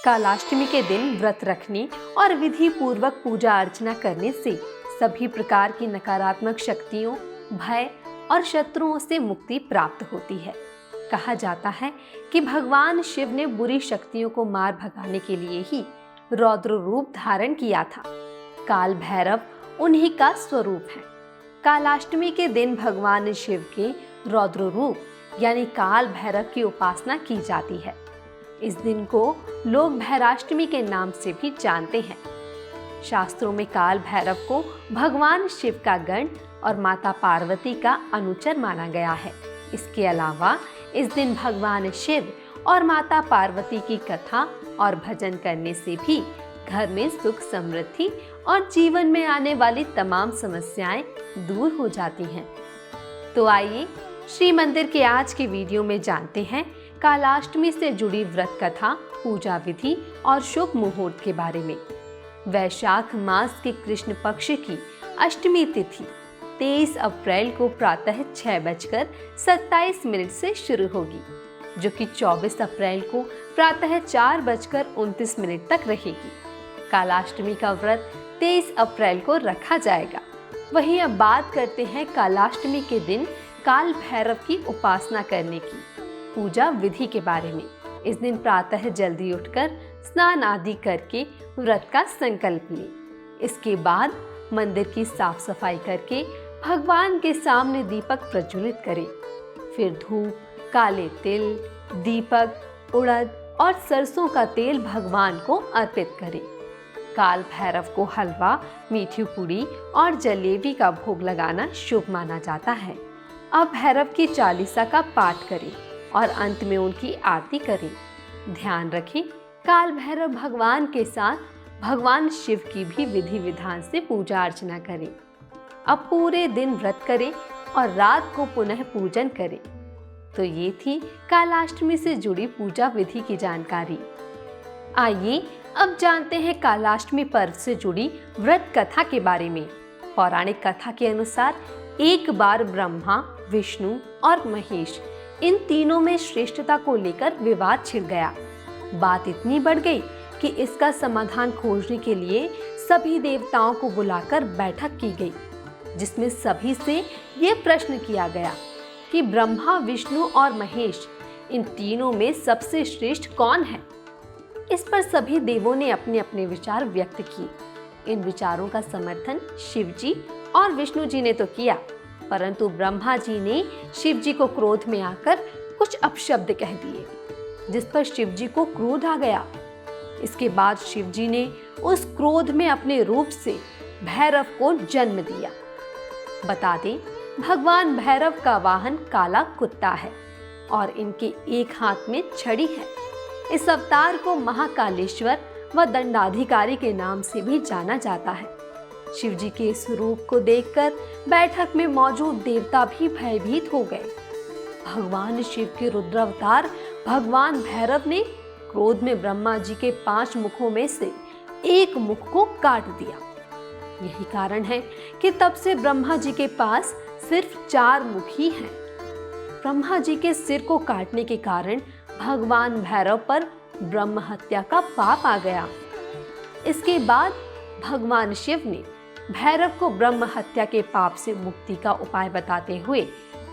कालाष्टमी के दिन व्रत रखने और विधि पूर्वक पूजा अर्चना करने से सभी प्रकार की नकारात्मक शक्तियों, भय और शत्रुओं से मुक्ति प्राप्त होती है। कहा जाता है कि भगवान शिव ने बुरी शक्तियों को मार भगाने के लिए ही रौद्र रूप धारण किया था। काल भैरव उन्हीं का स्वरूप है। कालाष्टमी के दिन भगवान शिव के रौद्र रूप यानी काल भैरव की उपासना की जाती है। इस दिन को लोग भैराष्टमी के नाम से भी जानते हैं। शास्त्रों में काल भैरव को भगवान शिव का गण और माता पार्वती का अनुचर माना गया है। इसके अलावा इस दिन भगवान शिव और माता पार्वती की कथा और भजन करने से भी घर में सुख समृद्धि और जीवन में आने वाली तमाम समस्याएं दूर हो जाती हैं। तो आइए श्री मंदिर के आज के वीडियो में जानते हैं कालाष्टमी से जुड़ी व्रत कथा, पूजा विधि और शुभ मुहूर्त के बारे में। वैशाख मास के कृष्ण पक्ष की अष्टमी तिथि 23 अप्रैल को प्रातः 6:27 से शुरू होगी, जो कि 24 अप्रैल को प्रातः 4:29 तक रहेगी। कालाष्टमी का व्रत 23 अप्रैल को रखा जाएगा। वहीं अब बात करते हैं कालाष्टमी के दिन काल भैरव की उपासना करने की पूजा विधि के बारे में। इस दिन प्रातः जल्दी उठकर स्नान आदि करके व्रत का संकल्प लें। इसके बाद मंदिर की साफ सफाई करके भगवान के सामने दीपक प्रज्वलित करें। फिर धूप, काले तिल, दीपक, उड़द और सरसों का तेल भगवान को अर्पित करें। काल भैरव को हलवा, मीठी पूड़ी और जलेबी का भोग लगाना शुभ माना जाता है। अब भैरव की चालीसा का पाठ करें और अंत में उनकी आरती करें। ध्यान रखें, काल भैरव भगवान के साथ भगवान शिव की भी विधि विधान से पूजा अर्चना करें। अब पूरे दिन व्रत करें और रात को पुनः पूजन करें। तो ये थी कालाष्टमी से जुड़ी पूजा विधि की जानकारी। आइए अब जानते हैं कालाष्टमी पर्व से जुड़ी व्रत कथा के बारे में। पौराणिक कथा के अनुसार एक बार ब्रह्मा, विष्णु और महेश इन तीनों में श्रेष्ठता को लेकर विवाद छिड़ गया। बात इतनी बढ़ गई कि इसका समाधान खोजने के लिए सभी देवताओं को बुलाकर बैठक की गई, जिसमें सभी से ये प्रश्न किया गया कि ब्रह्मा, विष्णु और महेश इन तीनों में सबसे श्रेष्ठ कौन है। इस पर सभी देवों ने अपने अपने विचार व्यक्त किए। इन विचारों का समर्थन शिव जी और विष्णु जी ने तो किया, परंतु ब्रह्मा जी ने शिव जी को क्रोध में आकर कुछ अपशब्द कह दिए, जिस पर शिव जी को क्रोध आ गया। इसके बाद शिव जी ने उस क्रोध में अपने रूप से भैरव को जन्म दिया। बता दें, भगवान भैरव का वाहन काला कुत्ता है और इनके एक हाथ में छड़ी है। इस अवतार को महाकालेश्वर व दंडाधिकारी के नाम से भी जाना जाता है। शिव जी के इस रूप को देखकर बैठक में मौजूद देवता भी भयभीत हो गए। भगवान शिव के रुद्र अवतार भगवान भैरव ने क्रोध में ब्रह्मा जी के 5 मुखों में से एक मुख को काट दिया। यही कारण है कि तब से ब्रह्मा जी के पास सिर्फ 4 मुख ही हैं। ब्रह्मा जी के सिर को काटने के कारण भगवान भैरव पर ब्रह्म हत्या का पाप आ गया। इसके बाद भगवान शिव ने भैरव को ब्रह्म हत्या के पाप से मुक्ति का उपाय बताते हुए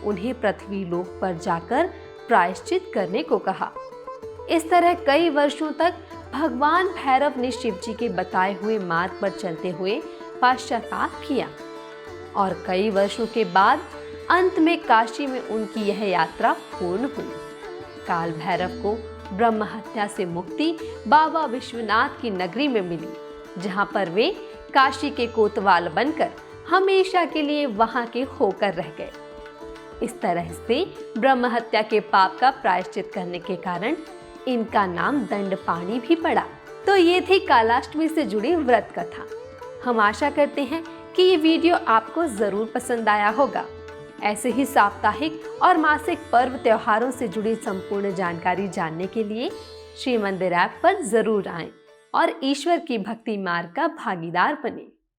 उन्हें पृथ्वी लोक पर जाकर प्रायश्चित करने को कहा। इस तरह कई वर्षों तक भगवान भैरव ने शिव जी के बताए हुए मार्ग पर चलते हुए पश्चाताप किया और कई वर्षों के बाद अंत में काशी में उनकी यह यात्रा पूर्ण हुई। काल भैरव को ब्रह्म हत्या से मुक्ति बाबा विश्वनाथ की नगरी में मिली, जहां पर वे काशी के कोतवाल बनकर हमेशा के लिए वहां के होकर रह गए। इस तरह से ब्रह्म हत्या के पाप का प्रायश्चित करने के कारण इनका नाम दंडपाणि भी पड़ा। तो ये थी कालाष्टमी से जुड़ी व्रत कथा। हम आशा करते हैं कि ये वीडियो आपको जरूर पसंद आया होगा। ऐसे ही साप्ताहिक और मासिक पर्व त्योहारों से जुड़ी संपूर्ण जानकारी जानने के लिए श्री मंदिर ऐप पर जरूर आएं और ईश्वर की भक्ति मार्ग का भागीदार बने।